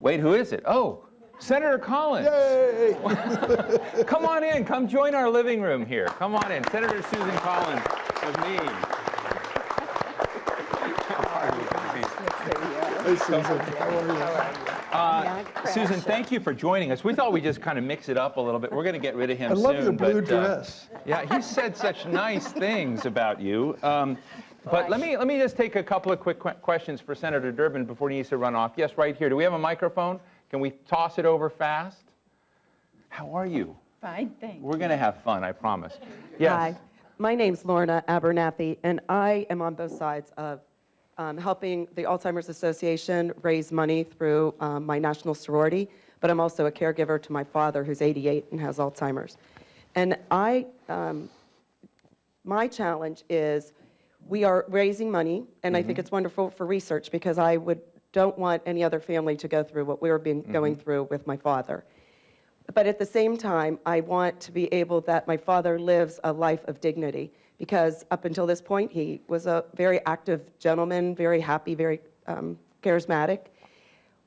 Wait, who is it? Oh, Senator Collins. Yay! Come on in. Come join our living room here. Come on in. Senator Susan Collins with me. Hey, Susan. How are you? Susan, thank you for joining us. We thought we'd just kind of mix it up a little bit. We're going to get rid of him soon. I love your blue dress. Yeah, he said such nice things about you. But let me just take a couple of quick questions for Senator Durbin before he needs to run off. Yes, right here. Do we have a microphone? Can we toss it over fast? How are you? Fine, thanks. We're going to have fun, I promise. Yes. Hi, my name's Lorna Abernathy, and I am on both sides of helping the Alzheimer's Association raise money through my national sorority, but I'm also a caregiver to my father, who's 88 and has Alzheimer's. And my challenge is we are raising money, and I think it's wonderful for research because I don't want any other family to go through what we were going through with my father. But at the same time, I want to be able that my father lives a life of dignity, because up until this point, he was a very active gentleman, very happy, very charismatic.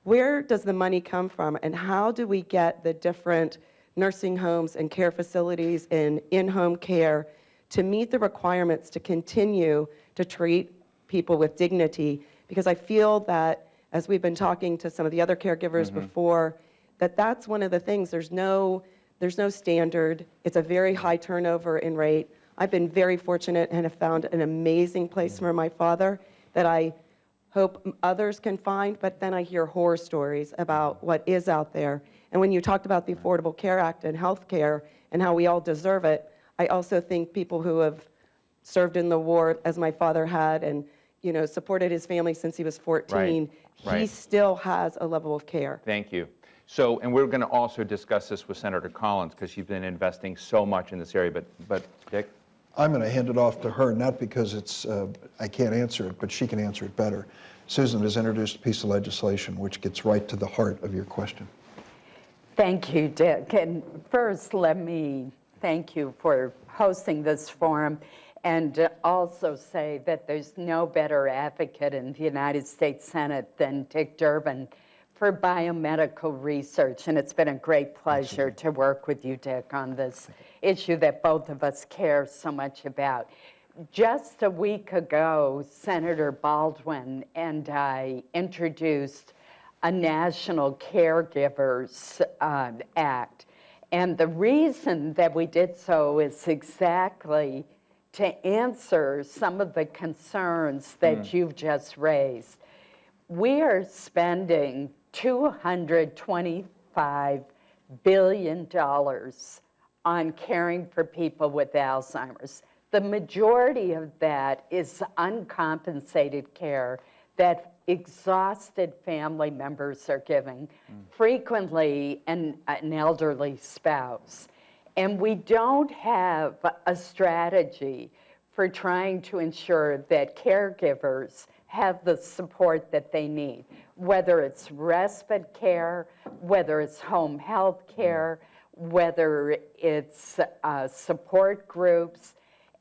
Where does the money come from, and how do we get the different nursing homes and care facilities and in-home care to meet the requirements to continue to treat people with dignity? Because I feel that, as we've been talking to some of the other caregivers before, that's one of the things. There's no standard. It's a very high turnover in rate. I've been very fortunate and have found an amazing place for my father that I hope others can find, but then I hear horror stories about what is out there. And when you talked about the Affordable Care Act and health care and how we all deserve it, I also think people who have served in the war, as my father had, and supported his family since he was 14, he still has a level of care. Thank you. So, and we're going to also discuss this with Senator Collins because she's been investing so much in this area. But Dick? I'm going to hand it off to her, not because I can't answer it, but she can answer it better. Susan has introduced a piece of legislation which gets right to the heart of your question. Thank you, Dick. And first, let me thank you for hosting this forum, and also say that there's no better advocate in the United States Senate than Dick Durbin for biomedical research, and it's been a great pleasure to work with you, Dick, on this issue that both of us care so much about. Just a week ago, Senator Baldwin and I introduced a National Caregivers Act, and the reason that we did so is exactly to answer some of the concerns that you've just raised. We are spending $225 billion on caring for people with Alzheimer's. The majority of that is uncompensated care that exhausted family members are giving, frequently an elderly spouse. And we don't have a strategy for trying to ensure that caregivers have the support that they need, whether it's respite care, whether it's home health care, whether it's support groups.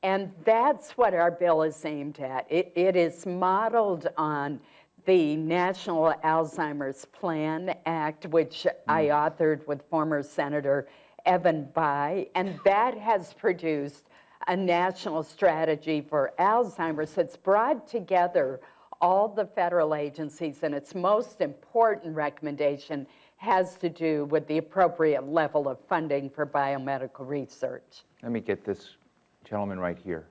And that's what our bill is aimed at. It is modeled on the National Alzheimer's Plan Act, which I authored with former Senator Evan Bayh, and that has produced a national strategy for Alzheimer's that's brought together all the federal agencies, and its most important recommendation has to do with the appropriate level of funding for biomedical research. Let me get this gentleman right here.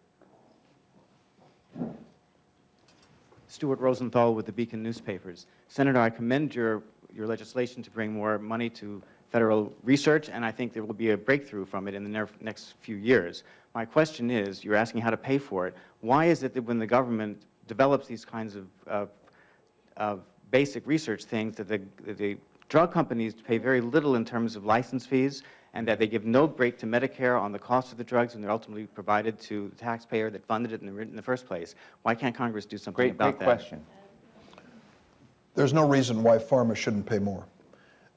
Stuart Rosenthal with the Beacon newspapers. Senator, I commend your legislation to bring more money to federal research, and I think there will be a breakthrough from it in the next few years. My question is, you're asking how to pay for it. Why is it that when the government develops these kinds of basic research things that the drug companies pay very little in terms of license fees, and that they give no break to Medicare on the cost of the drugs when they're ultimately provided to the taxpayer that funded it in the first place? Why can't Congress do something about that? Great question. There's no reason why pharma shouldn't pay more.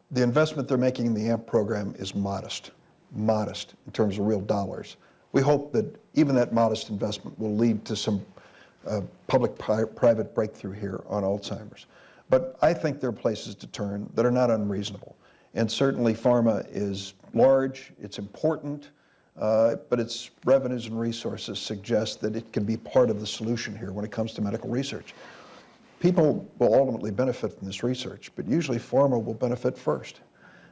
The investment they're making in the AMP program is modest in terms of real dollars. We hope that even that modest investment will lead to some public-private breakthrough here on Alzheimer's. But I think there are places to turn that are not unreasonable. And certainly pharma is large, it's important, but its revenues and resources suggest that it can be part of the solution here when it comes to medical research. People will ultimately benefit from this research, but usually pharma will benefit first.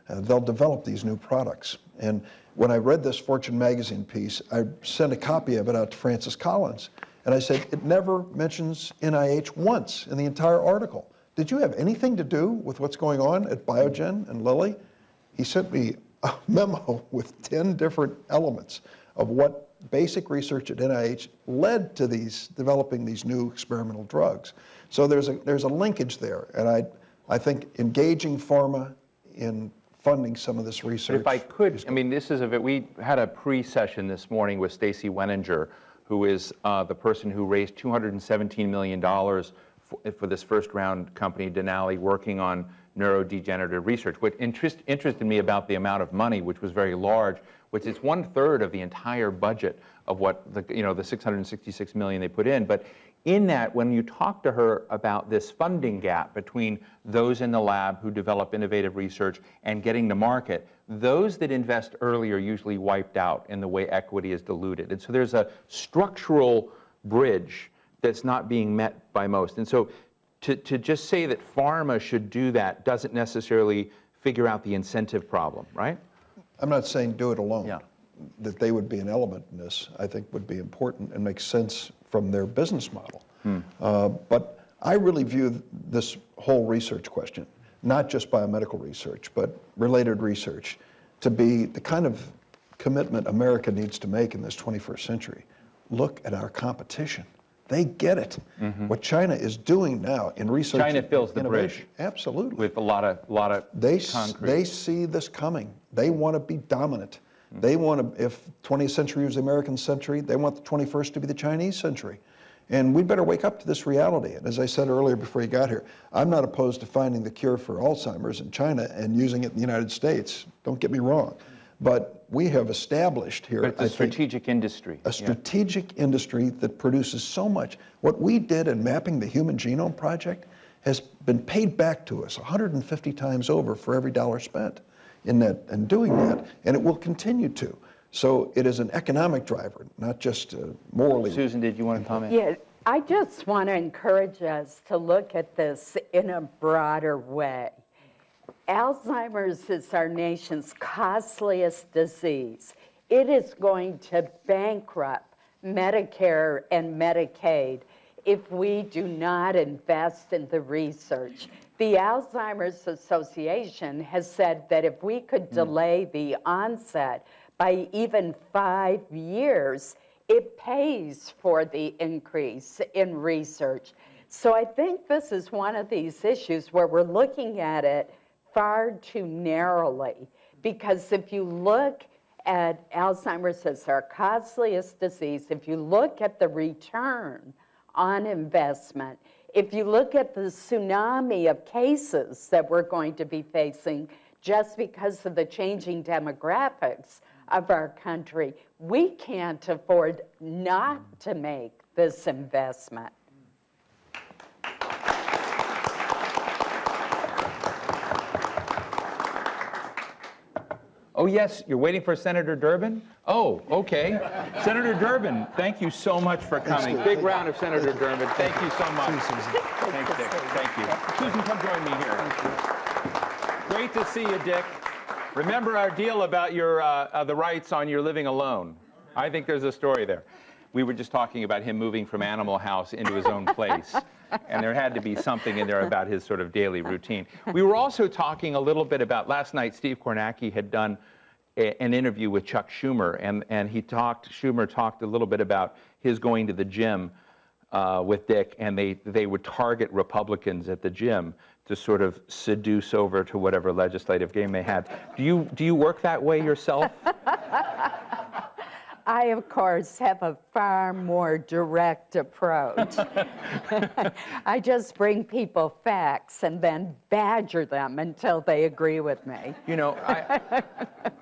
They'll develop these new products. And when I read this Fortune magazine piece, I sent a copy of it out to Francis Collins, and I said, it never mentions NIH once in the entire article. Did you have anything to do with what's going on at Biogen and Lilly? He sent me a memo with 10 different elements of what basic research at NIH led to developing these new experimental drugs. So there's a linkage there, and I think engaging pharma in funding some of this research. If I could, I mean, we had a pre-session this morning with Stacy Weninger, who is the person who raised $217 million for this first round company, Denali, working on neurodegenerative research. What interested me about the amount of money, which was very large, which is 1/3 of the entire budget of what the $666 million they put in. But in that, when you talk to her about this funding gap between those in the lab who develop innovative research and getting to market, those that invest early are usually wiped out in the way equity is diluted. And so there's a structural bridge that's not being met by most. And so to just say that pharma should do that doesn't necessarily figure out the incentive problem, right? I'm not saying do it alone. Yeah. That they would be an element in this, I think would be important and makes sense from their business model. But I really view this whole research question, not just biomedical research, but related research, to be the kind of commitment America needs to make in this 21st century. Look at our competition. They get it. What China is doing now in research, China fills the bridge. Absolutely. With a lot of concrete. They see this coming. They want to be dominant. They want to, if 20th century was the American century, they want the 21st to be the Chinese century. And we better wake up to this reality. And as I said earlier before you got here, I'm not opposed to finding the cure for Alzheimer's in China and using it in the United States. Don't get me wrong. But we have established here, But it's a strategic industry. a strategic industry that produces so much. What we did in mapping the Human Genome Project has been paid back to us 150 times over for every dollar spent in that and doing that, and it will continue to. So it is an economic driver, not just morally. Susan, did you want to comment? Yeah, I just want to encourage us to look at this in a broader way. Alzheimer's is our nation's costliest disease. It is going to bankrupt Medicare and Medicaid if we do not invest in the research. The Alzheimer's Association has said that if we could delay the onset by even 5 years, it pays for the increase in research. So I think this is one of these issues where we're looking at it far too narrowly, because if you look at Alzheimer's as our costliest disease, if you look at the return on investment, if you look at the tsunami of cases that we're going to be facing just because of the changing demographics of our country, we can't afford not to make this investment. Oh, yes, you're waiting for Senator Durbin? Oh, okay. Senator Durbin, thank you so much for coming. Big round of Senator Durbin. Thank you so much. Thanks, Dick. Thank you. Susan, come join me here. Great to see you, Dick. Remember our deal about your the rights on your living alone. I think there's a story there. We were just talking about him moving from Animal House into his own place. And there had to be something in there about his sort of daily routine. We were also talking a little bit about, last night, Steve Kornacki had done an interview with Chuck Schumer, and Schumer talked a little bit about his going to the gym with Dick, and they would target Republicans at the gym to sort of seduce over to whatever legislative game they had. Do you work that way yourself? I, of course, have a far more direct approach. I just bring people facts and then badger them until they agree with me. You know,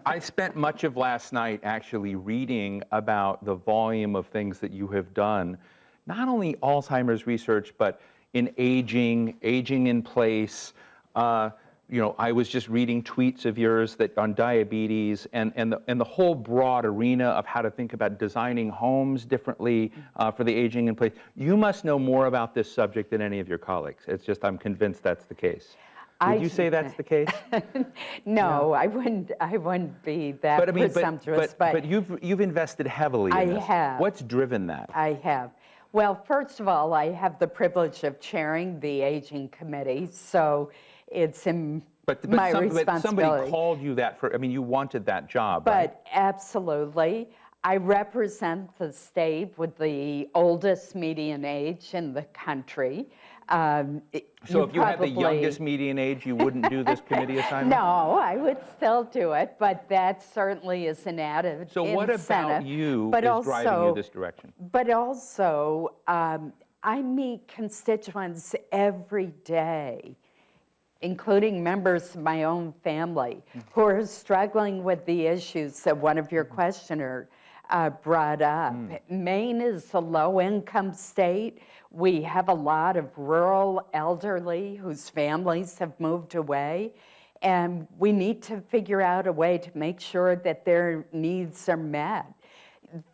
I spent much of last night actually reading about the volume of things that you have done, not only Alzheimer's research, but in aging in place. I was just reading tweets of yours that on diabetes and the whole broad arena of how to think about designing homes differently for the aging in place. You must know more about this subject than any of your colleagues. It's just I'm convinced that's the case. Would you say that's the case? No, I wouldn't be that presumptuous. But you've invested heavily in this. I have. What's driven that? I have. Well, first of all, I have the privilege of chairing the Aging Committee, so it's my responsibility. But somebody called you that you wanted that job, right? But absolutely. I represent the state with the oldest median age in the country. So if you had the youngest median age, you wouldn't do this committee assignment? No, I would still do it, but that certainly is an added incentive. So what about you is driving you this direction? But also, I meet constituents every day, including members of my own family, who are struggling with the issues that one of your questioners brought up. Maine is a low-income state. We have a lot of rural elderly whose families have moved away, and we need to figure out a way to make sure that their needs are met.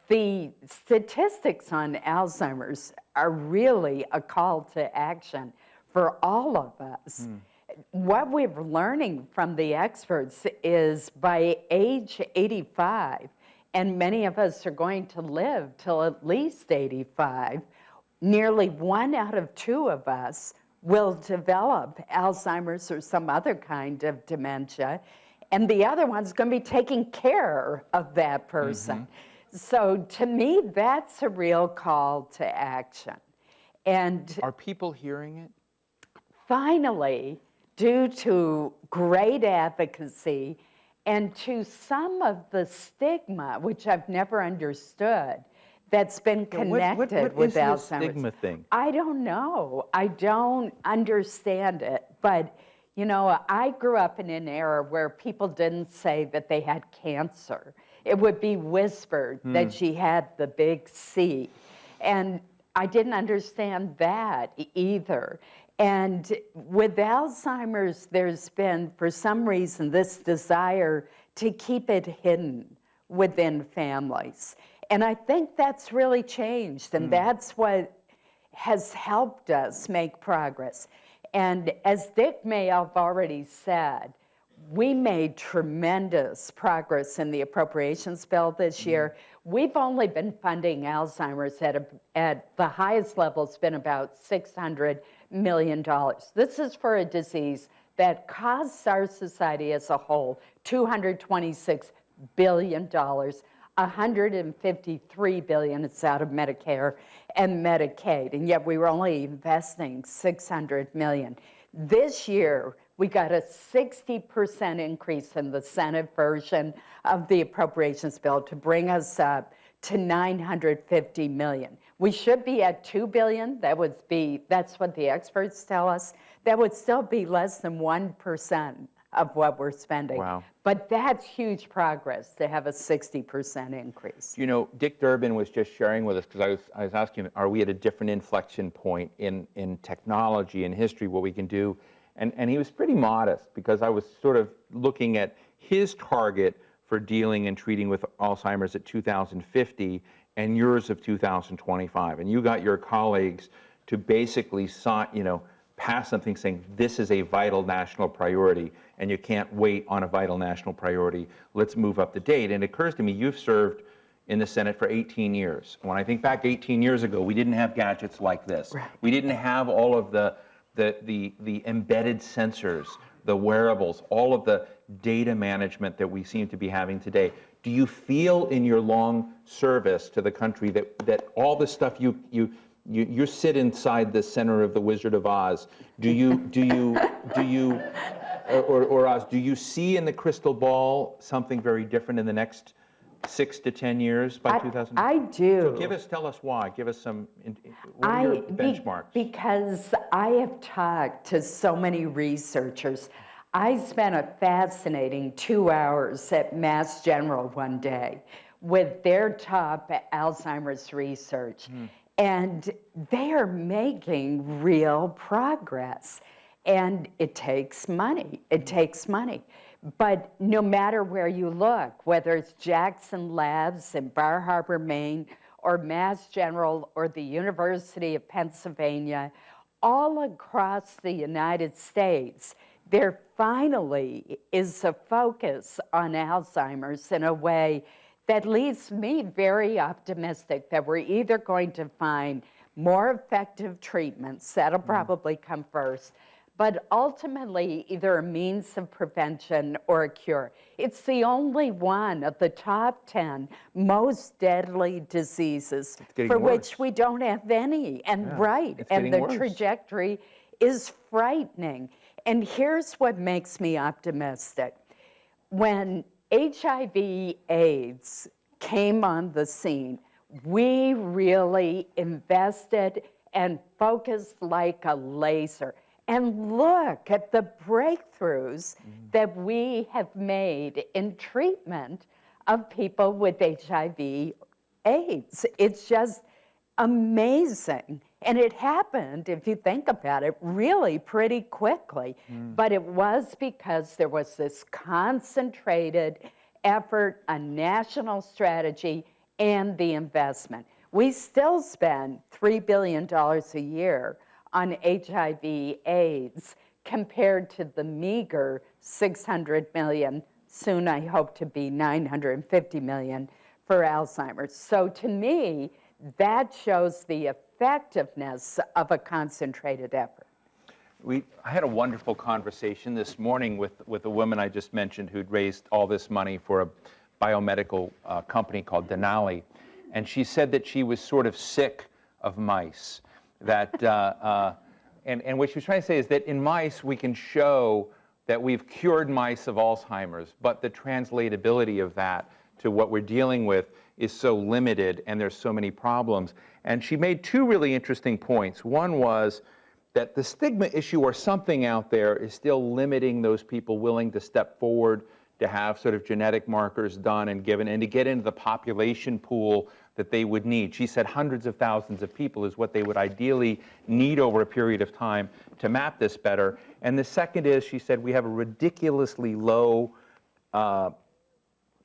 The statistics on Alzheimer's are really a call to action for all of us. What we're learning from the experts is by age 85, and many of us are going to live till at least 85, nearly 1 out of 2 of us will develop Alzheimer's or some other kind of dementia, and the other one's going to be taking care of that person. So to me, that's a real call to action. And are people hearing it? Finally, due to great advocacy and to some of the stigma, which I've never understood, that's been connected with Alzheimer's. What is this stigma thing? I don't know. I don't understand it. But, I grew up in an era where people didn't say that they had cancer. It would be whispered that she had the big C. And I didn't understand that either. And with Alzheimer's, there's been, for some reason, this desire to keep it hidden within families. And I think that's really changed, and that's what has helped us make progress. And as Dick may have already said, we made tremendous progress in the appropriations bill this year. We've only been funding Alzheimer's at the highest level. It's been about $600 million. This is for a disease that costs our society as a whole $226 billion. $153 billion is out of Medicare and Medicaid, and yet we were only investing $600 million. This year, we got a 60% increase in the Senate version of the appropriations bill to bring us up to $950 million. We should be at $2 billion. That's what the experts tell us. That would still be less than 1% of what we're spending. Wow. But that's huge progress to have a 60% increase. Dick Durbin was just sharing with us, because I was asking him, are we at a different inflection point in technology and history, what we can do? And he was pretty modest, because I was sort of looking at his target for dealing and treating with Alzheimer's at 2050 and yours of 2025. And you got your colleagues to basically pass something saying this is a vital national priority and you can't wait on a vital national priority. Let's move up the date. And it occurs to me, you've served in the Senate for 18 years. When I think back 18 years ago, we didn't have gadgets like this. Right. We didn't have all of the embedded sensors, the wearables, all of the data management that we seem to be having today. Do you feel in your long service to the country that all the stuff you sit inside the center of the Wizard of Oz? Do you see in the crystal ball something very different in the next 6 to 10 years by 2000? I do. So tell us why. Give us some. What are your benchmarks? Because I have talked to so many researchers. I spent a fascinating 2 hours at Mass General one day with their top Alzheimer's research. And they are making real progress. And it takes money. It takes money. But no matter where you look, whether it's Jackson Labs in Bar Harbor, Maine, or Mass General, or the University of Pennsylvania, all across the United States, there finally is a focus on Alzheimer's in a way that leaves me very optimistic that we're either going to find more effective treatments, that'll probably come first, but ultimately either a means of prevention or a cure. It's the only one of the top 10 most deadly diseases for which we don't have any. And and the trajectory is frightening. And here's what makes me optimistic. When HIV/AIDS came on the scene, we really invested and focused like a laser. And look at the breakthroughs that we have made in treatment of people with HIV/AIDS. It's just amazing. And it happened, if you think about it, really pretty quickly. But it was because there was this concentrated effort, a national strategy, and the investment. We still spend $3 billion a year on HIV/AIDS compared to the meager 600 million, soon I hope to be 950 million for Alzheimer's. So to me, that shows the effectiveness of a concentrated effort. I had a wonderful conversation this morning with a woman I just mentioned who'd raised all this money for a biomedical company called Denali. And she said that she was sort of sick of mice. That, and what she was trying to say is that in mice, we can show that we've cured mice of Alzheimer's, but the translatability of that to what we're dealing with is so limited, and there's so many problems. And she made two really interesting points. One was that the stigma issue or something out there is still limiting those people willing to step forward to have sort of genetic markers done and given, and to get into the population pool that they would need. She said hundreds of thousands of people is what they would ideally need over a period of time to map this better. And the second is, she said, we have a ridiculously low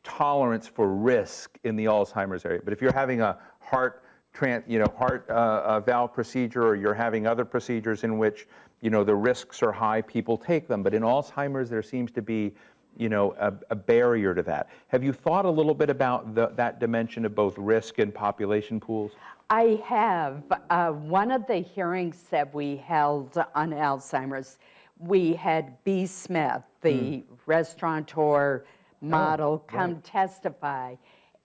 tolerance for risk in the Alzheimer's area. But if you're having a heart valve procedure, or you're having other procedures in which, the risks are high, people take them. But in Alzheimer's, there seems to be, a barrier to that. Have you thought a little bit about that dimension of both risk and population pools? I have. One of the hearings that we held on Alzheimer's, we had B. Smith, the restaurateur model, come testify.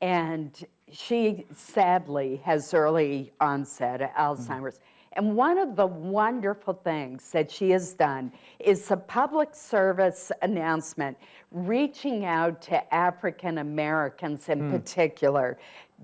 And she sadly has early onset Alzheimer's. And one of the wonderful things that she has done is a public service announcement reaching out to African Americans in particular,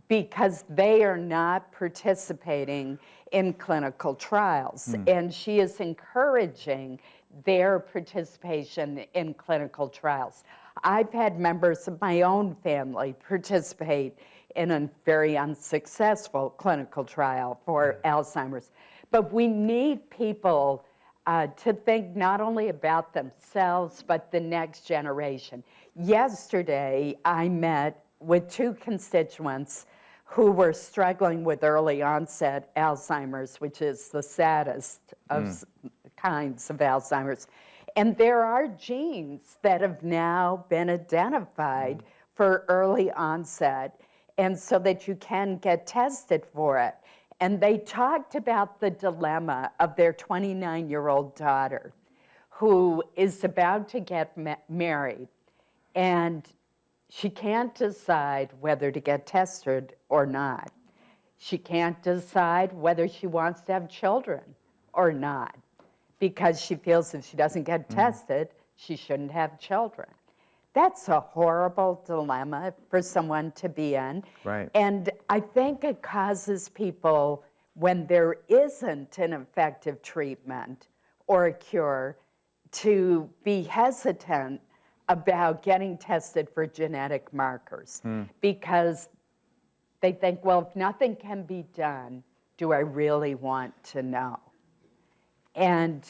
because they are not participating in clinical trials. And she is encouraging their participation in clinical trials. I've had members of my own family participate in a very unsuccessful clinical trial for Alzheimer's. But we need people to think not only about themselves, but the next generation. Yesterday, I met with two constituents who were struggling with early onset Alzheimer's, which is the saddest of kinds of Alzheimer's. And there are genes that have now been identified for early onset, and so that you can get tested for it. And they talked about the dilemma of their 29-year-old daughter who is about to get married, and she can't decide whether to get tested or not. She can't decide whether she wants to have children or not, because she feels if she doesn't get tested, she shouldn't have children. That's a horrible dilemma for someone to be in. Right. And I think it causes people, when there isn't an effective treatment or a cure, to be hesitant about getting tested for genetic markers, because they think, well, if nothing can be done, do I really want to know? And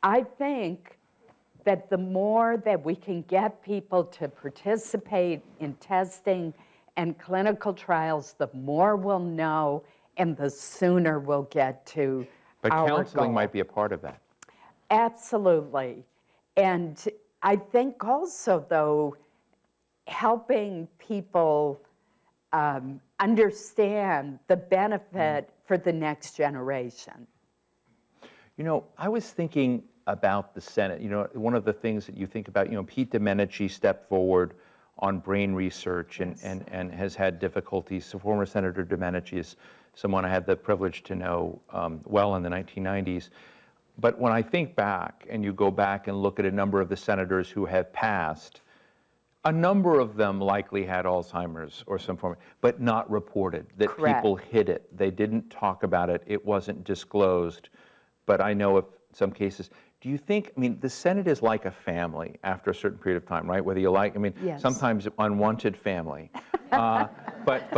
I think that the more that we can get people to participate in testing and clinical trials, the more we'll know and the sooner we'll get to But our counseling goal. might be a part of that. Absolutely. And I think also, though, helping people understand the benefit for the next generation. You know, I was thinking about the Senate. You know, one of the things that you think about, you know, Pete Domenici stepped forward on brain research and has had difficulties. So former Senator Domenici is someone I had the privilege to know well in the 1990s. But when I think back, and you go back and look at a number of the senators who have passed, a number of them likely had Alzheimer's or some form, but not reported, that Correct. people hid it. They didn't talk about it. It wasn't disclosed. But I know of some cases. Do you think, I mean, the Senate is like a family after a certain period of time, right? Whether you like, I mean, Yes. sometimes unwanted family. But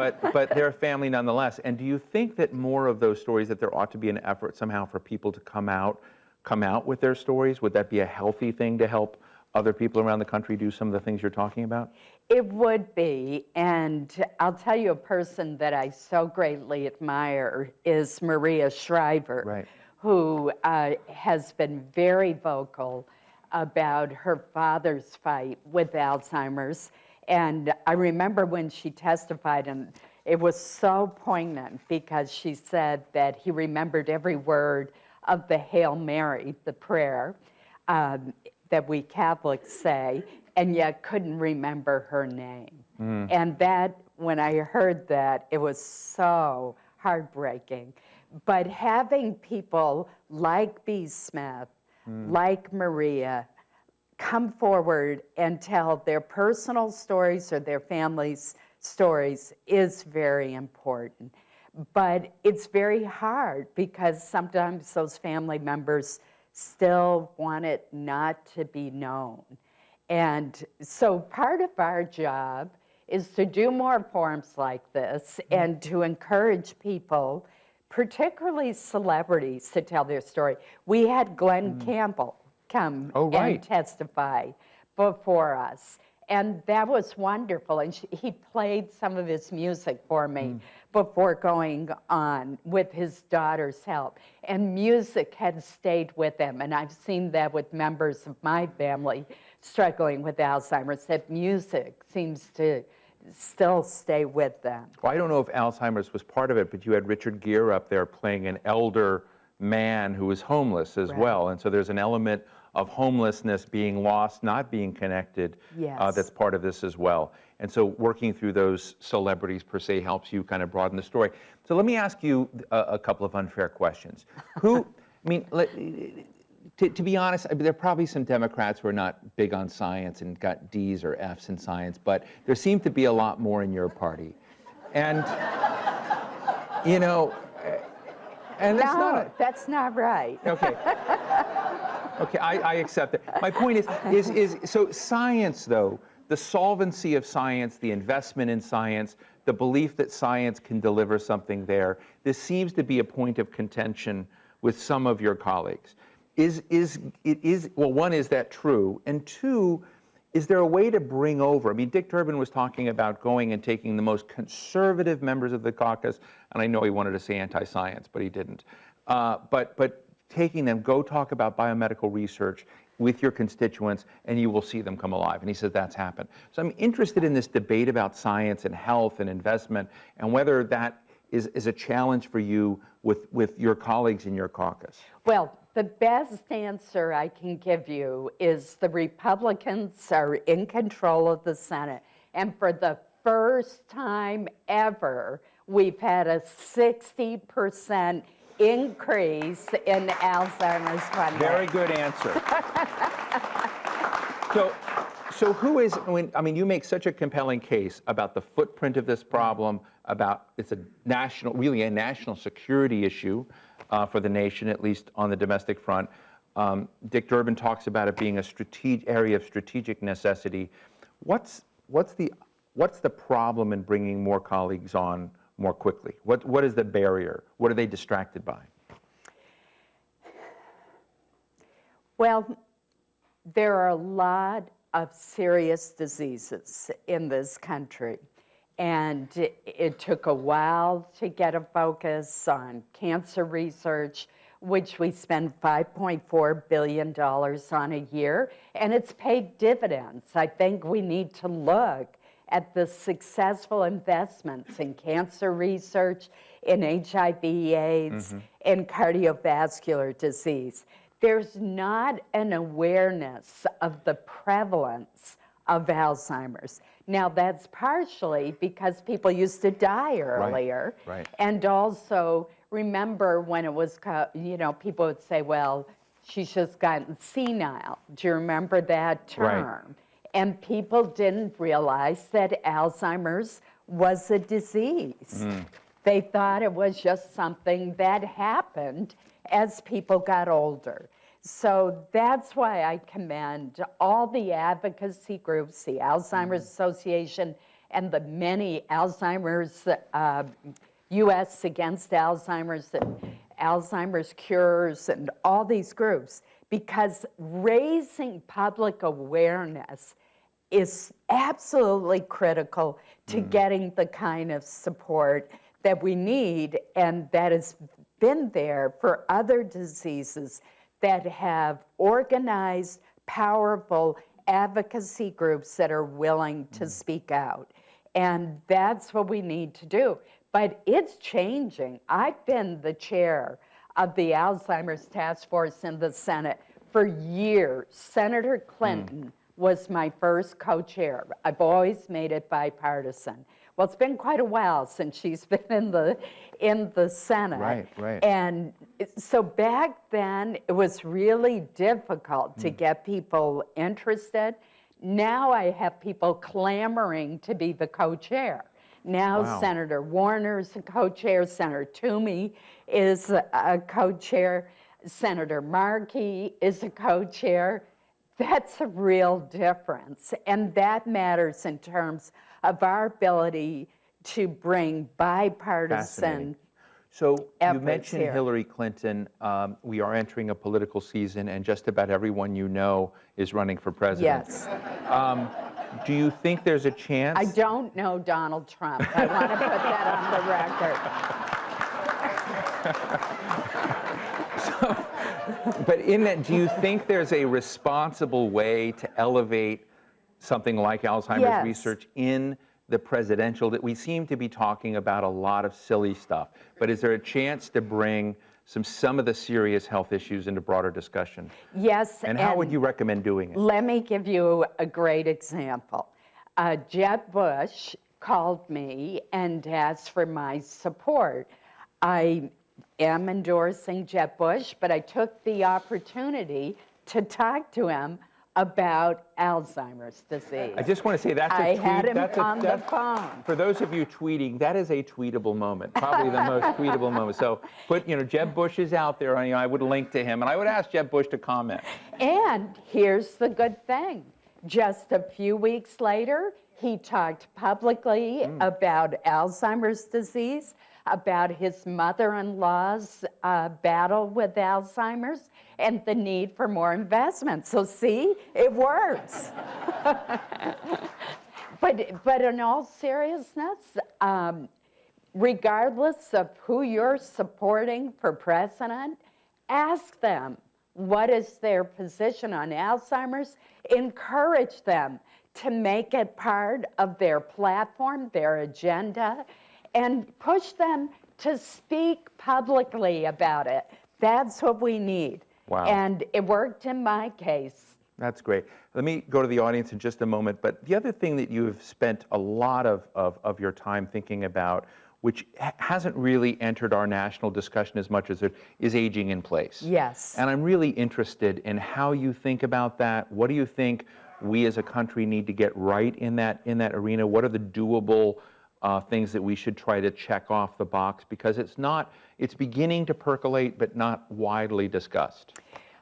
they're a family nonetheless. And do you think that more of those stories, that there ought to be an effort somehow for people to come out with their stories? Would that be a healthy thing to help other people around the country do some of the things you're talking about? It would be, and I'll tell you, a person that I so greatly admire is Maria Shriver, Right. who has been very vocal about her father's fight with Alzheimer's. And I remember when she testified, and it was so poignant because she said that he remembered every word of the Hail Mary, the prayer that we Catholics say, and yet couldn't remember her name. And that, when I heard that, it was so heartbreaking. But having people like B. Smith, like Maria, come forward and tell their personal stories or their family's stories is very important. But it's very hard because sometimes those family members still want it not to be known. And so part of our job is to do more forums like this and to encourage people, particularly celebrities, to tell their story. We had Glen Campbell come and testify before us. And that was wonderful. And he played some of his music for me before going on with his daughter's help. And music had stayed with him. And I've seen that with members of my family struggling with Alzheimer's, that music seems to still stay with them. Well, I don't know if Alzheimer's was part of it, but you had Richard Gere up there playing an elder man who was homeless as well. And so there's an element of homelessness, being lost, not being connected, that's part of this as well. And so working through those celebrities per se helps you kind of broaden the story. So let me ask you a couple of unfair questions. Who, I mean, to be honest, I mean, there are probably some Democrats who are not big on science and got D's or F's in science, but there seem to be a lot more in your party. And, you know, and that's that's not right. Okay. Okay, I accept it. My point is so science, though, the solvency of science, the investment in science, the belief that science can deliver something there, this seems to be a point of contention with some of your colleagues. Well, one, is that true? And two, is there a way to bring over? I mean, Dick Durbin was talking about going and taking the most conservative members of the caucus, and I know he wanted to say anti-science, but he didn't. But taking them, go talk about biomedical research with your constituents, and you will see them come alive. And he says that's happened. So I'm interested in this debate about science and health and investment, and whether that is a challenge for you with your colleagues in your caucus. Well, the best answer I can give you is the Republicans are in control of the Senate. And for the first time ever, we've had a 60% increase in Alzheimer's funding. Very good answer. So who is, I mean, you make such a compelling case about the footprint of this problem, about it's really a national security issue for the nation, at least on the domestic front. Dick Durbin talks about it being a area of strategic necessity. What's the problem in bringing more colleagues on more quickly? What is the barrier? What are they distracted by? Well, there are a lot of serious diseases in this country, and it took a while to get a focus on cancer research, which we spend $5.4 billion on a year, and it's paid dividends. I think we need to look at the successful investments in cancer research, in HIV/AIDS, in cardiovascular disease. There's not an awareness of the prevalence of Alzheimer's. Now, that's partially because people used to die earlier. right. And also, remember when it was, people would say, well, she's just gotten senile. Do you remember that term? Right. And people didn't realize that Alzheimer's was a disease. They thought it was just something that happened as people got older. So that's why I commend all the advocacy groups, the Alzheimer's Association, and the many Alzheimer's, U.S. Against Alzheimer's, and Alzheimer's Cures, and all these groups, because raising public awareness is absolutely critical to getting the kind of support that we need and that has been there for other diseases that have organized, powerful advocacy groups that are willing to speak out. And that's what we need to do. But it's changing. I've been the chair of the Alzheimer's Task Force in the Senate for years. Senator Clinton was my first co-chair. I've always made it bipartisan. Well, it's been quite a while since she's been in the Senate. Right. And so back then, it was really difficult to get people interested. Now I have people clamoring to be the co-chair. Now Wow. Senator Warner's a co-chair, Senator Toomey is a co-chair, Senator Markey is a co-chair. That's a real difference, and that matters in terms of our ability to bring bipartisan Fascinating. So you efforts mentioned here. Hillary Clinton. We are entering a political season, and just about everyone you know is running for president. Yes. Do you think there's a chance? I don't know Donald Trump. I want to put that on the record. But in that, do you think there's a responsible way to elevate something like Alzheimer's Yes. research in the presidential, that we seem to be talking about a lot of silly stuff, but is there a chance to bring some of the serious health issues into broader discussion? Yes. And how would you recommend doing it? Let me give you a great example. Jeb Bush called me and asked for my support. I am endorsing Jeb Bush, but I took the opportunity to talk to him about Alzheimer's disease. I just want to say that's a I tweet. had him that's on the phone. For those of you tweeting, that is a tweetable moment, probably the most tweetable moment. So put, Jeb Bush is out there, and I would link to him, and I would ask Jeb Bush to comment. And here's the good thing. Just a few weeks later, he talked publicly about Alzheimer's disease, about his mother-in-law's battle with Alzheimer's, and the need for more investment. So see, it works. But in all seriousness, regardless of who you're supporting for president, ask them what is their position on Alzheimer's. Encourage them to make it part of their platform, their agenda, and push them to speak publicly about it. That's what we need. Wow. And it worked in my case. That's great. Let me go to the audience in just a moment, but the other thing that you've spent a lot of your time thinking about, which hasn't really entered our national discussion as much as it is, aging in place. Yes. And I'm really interested in how you think about that. What do you think we as a country need to get right in that arena? What are the doable things that we should try to check off the box? Because it's beginning to percolate, but not widely discussed.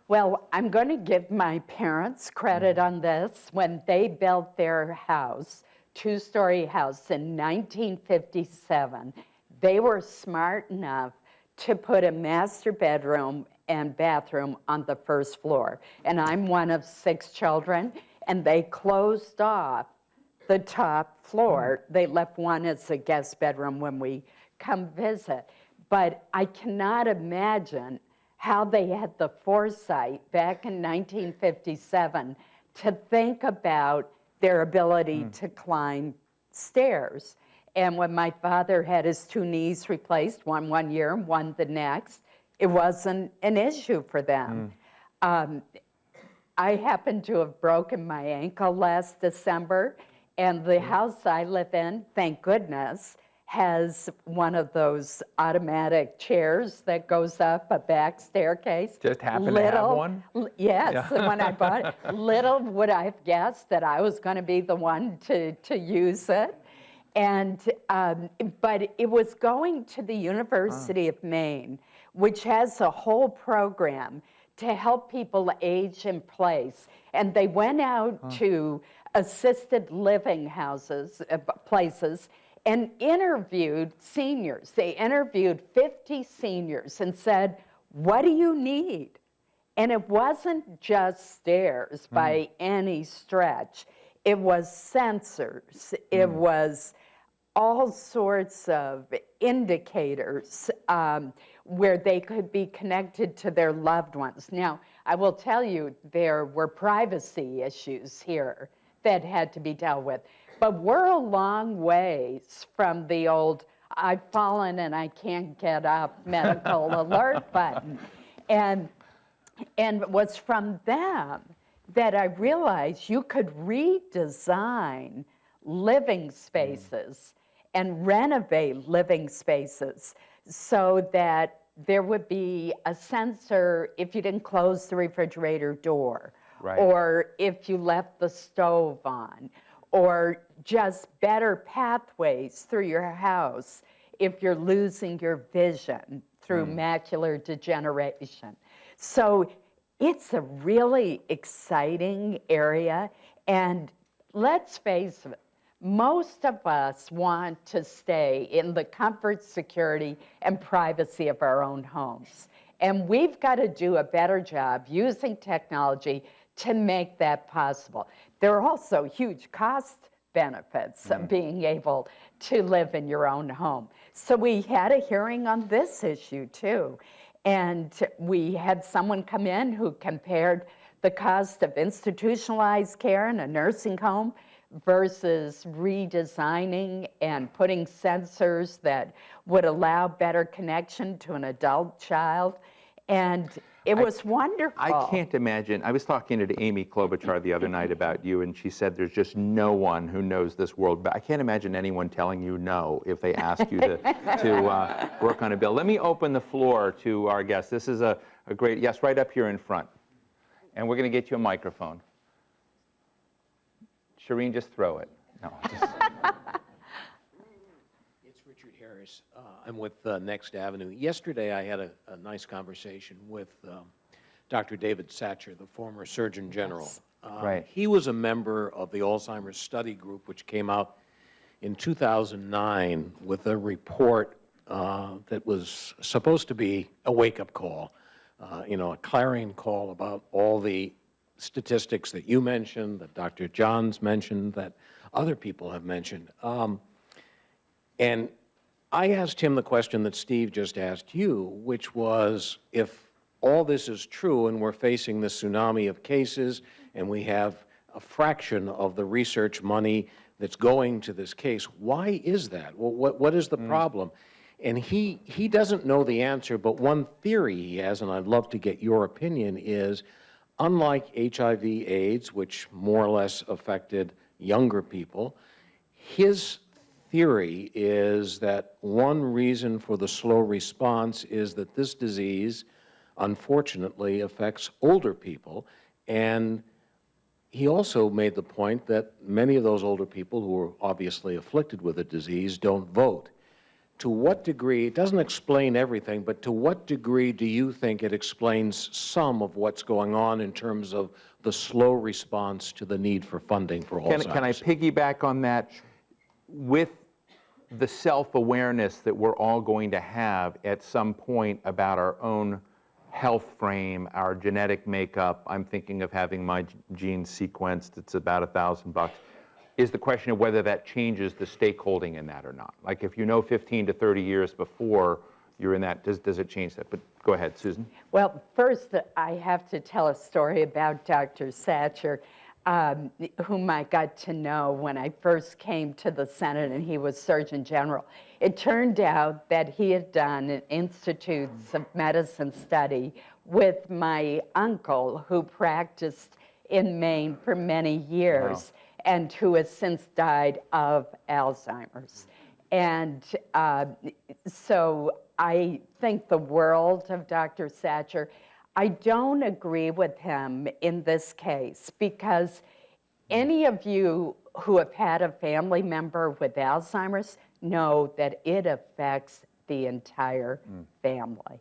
Well, I'm going to give my parents credit on this. When they built their house, two-story house in 1957, they were smart enough to put a master bedroom and bathroom on the first floor. And I'm one of 6 children, and they closed off the top floor. They left one as a guest bedroom when we come visit. But I cannot imagine how they had the foresight back in 1957 to think about their ability to climb stairs. And when my father had his 2 knees replaced, one year and one the next, it wasn't an issue for them. I happened to have broken my ankle last December, and the house I live in, thank goodness, has one of those automatic chairs that goes up a back staircase. Just happen to have one? Yes, and when I bought it, little would I have guessed that I was going to be the one to use it. And, but it was going to the University of Maine, which has a whole program to help people age in place. And they went out to assisted living houses, places, and interviewed seniors. They interviewed 50 seniors and said, what do you need? And it wasn't just stairs by any stretch. It was sensors. It was all sorts of indicators where they could be connected to their loved ones. Now, I will tell you, there were privacy issues here that had to be dealt with. But we're a long ways from the old, I've fallen and I can't get up medical alert button. And it was from them that I realized you could redesign living spaces and renovate living spaces so that there would be a sensor if you didn't close the refrigerator door, or if you left the stove on, or just better pathways through your house if you're losing your vision through macular degeneration. So it's a really exciting area, and let's face it, most of us want to stay in the comfort, security, and privacy of our own homes. And we've got to do a better job using technology to make that possible. There are also huge cost benefits of being able to live in your own home. So we had a hearing on this issue too. And we had someone come in who compared the cost of institutionalized care in a nursing home versus redesigning and putting sensors that would allow better connection to an adult child. And it was wonderful. I can't imagine. I was talking to Amy Klobuchar the other night about you, and she said there's just no one who knows this world. But I can't imagine anyone telling you no if they ask you to work on a bill. Let me open the floor to our guests. This is a great, yes, right up here in front. And we're going to get you a microphone. Shireen, just throw it. No, just... It's Richard Harris. I'm with Next Avenue. Yesterday, I had a nice conversation with Dr. David Satcher, the former Surgeon General. Right. He was a member of the Alzheimer's Study Group, which came out in 2009 with a report that was supposed to be a wake-up call, a clarion call about all the statistics that you mentioned, that Dr. Johns mentioned, that other people have mentioned. And I asked him the question that Steve just asked you, which was, if all this is true and we're facing this tsunami of cases and we have a fraction of the research money that's going to this case, why is that? Well, what is the problem? And he doesn't know the answer, but one theory he has, and I'd love to get your opinion, is unlike HIV/AIDS, which more or less affected younger people, his theory is that one reason for the slow response is that this disease, unfortunately, affects older people. And he also made the point that many of those older people who are obviously afflicted with the disease don't vote. To what degree, it doesn't explain everything, but to what degree do you think it explains some of what's going on in terms of the slow response to the need for funding for Alzheimer's? Can I piggyback on that? With the self-awareness that we're all going to have at some point about our own health frame, our genetic makeup. I'm thinking of having my genes sequenced. It's about $1,000. Is the question of whether that changes the stakeholding in that or not. Like if you know 15 to 30 years before you're in that, does it change that? But go ahead, Susan. Well, first, I have to tell a story about Dr. Satcher, whom I got to know when I first came to the Senate, and he was Surgeon General. It turned out that he had done an Institutes of Medicine study with my uncle, who practiced in Maine for many years, and who has since died of Alzheimer's. And so I think the world of Dr. Satcher. I don't agree with him in this case, because any of you who have had a family member with Alzheimer's know that it affects the entire family.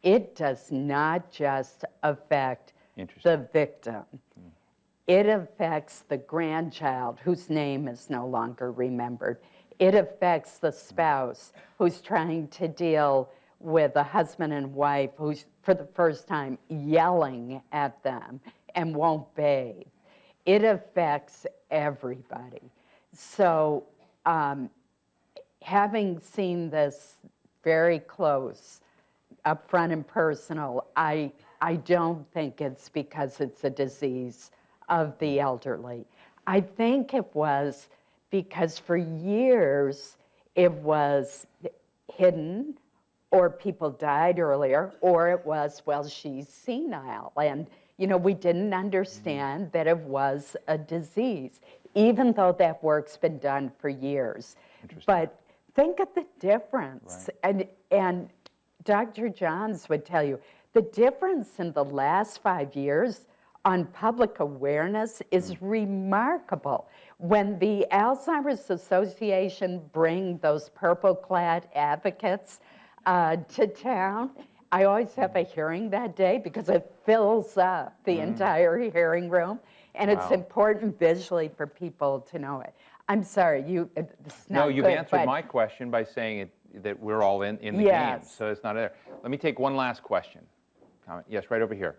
It does not just affect the victim. It affects the grandchild whose name is no longer remembered. It affects the spouse who's trying to deal with a husband and wife who's, for the first time, yelling at them and won't bathe. It affects everybody. So having seen this very close, up front and personal, I don't think it's because it's a disease of the elderly. I think it was because for years it was hidden, or people died earlier, or it was, well, she's senile. And, you know, we didn't understand that it was a disease, even though that work's been done for years. But think of the difference. Right. And Dr. Johns would tell you, the difference in the last 5 years on public awareness is remarkable. When the Alzheimer's Association bring those purple-clad advocates to town, I always have a hearing that day because it fills up the entire hearing room, and it's important visually for people to know it. I'm sorry, it's not No, you've good, answered but my question by saying that we're all in the game, so it's not there. Let me take one last question. Comment. Yes, right over here.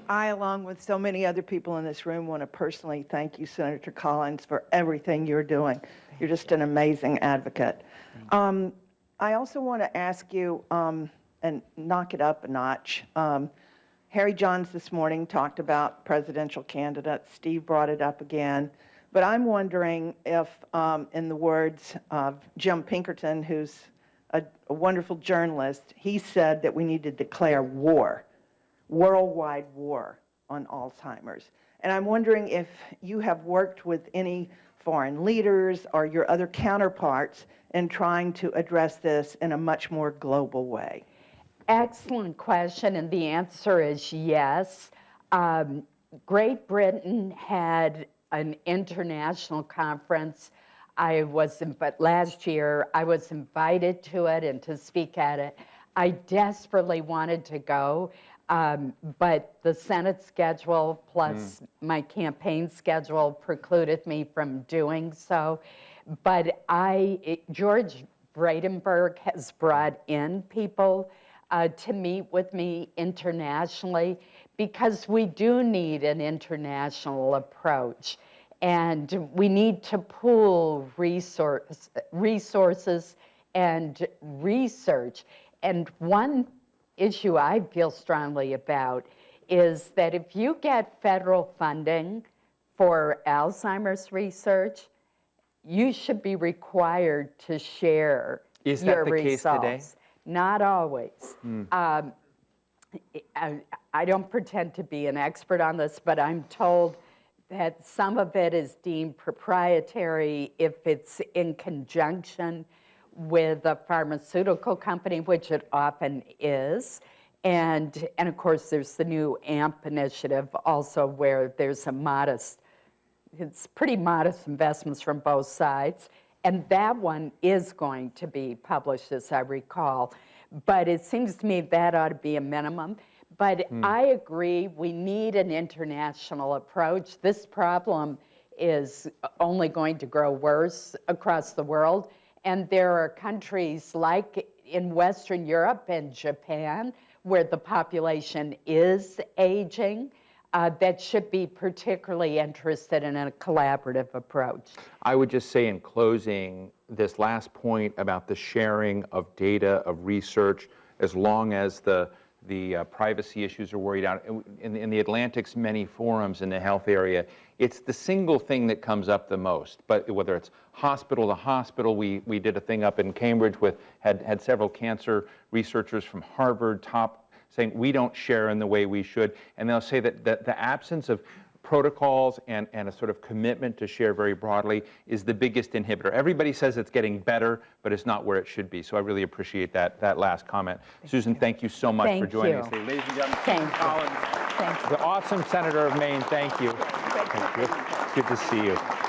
I, along with so many other people in this room, want to personally thank you, Senator Collins, for everything you're doing. You're just an amazing advocate. I also want to ask you, and knock it up a notch, Harry Johns this morning talked about presidential candidates. Steve brought it up again. But I'm wondering if, in the words of Jim Pinkerton, who's a wonderful journalist, he said that we need to declare war. Worldwide war on Alzheimer's. And I'm wondering if you have worked with any foreign leaders or your other counterparts in trying to address this in a much more global way. Excellent question, and the answer is yes. Great Britain had an international conference. But last year, I was invited to it and to speak at it. I desperately wanted to go. But the Senate schedule plus my campaign schedule precluded me from doing so. But George Bradenberg has brought in people to meet with me internationally, because we do need an international approach. And we need to pool resources and research. And one issue I feel strongly about is that if you get federal funding for Alzheimer's research, you should be required to share Is that your the case results. today? Not always. I don't pretend to be an expert on this, but I'm told that some of it is deemed proprietary if it's in conjunction with a pharmaceutical company, which it often is. And of course, there's the new AMP initiative also, where there's it's pretty modest investments from both sides. And that one is going to be published, as I recall. But it seems to me that ought to be a minimum. But I agree, we need an international approach. This problem is only going to grow worse across the world. And there are countries like in Western Europe and Japan where the population is aging that should be particularly interested in a collaborative approach. I would just say in closing, this last point about the sharing of data, of research, as long as the privacy issues are worried out. In the Atlantic's many forums in the health area, it's the single thing that comes up the most. But whether it's hospital to hospital, we did a thing up in Cambridge with, had several cancer researchers from Harvard, top, saying we don't share in the way we should. And they'll say that the absence of protocols and a sort of commitment to share very broadly is the biggest inhibitor. Everybody says it's getting better, but it's not where it should be. So I really appreciate that last comment. Susan, thank you so much for joining us today. Ladies and gentlemen, Susan Collins, the awesome Senator of Maine, thank you. Thank you. Good to see you.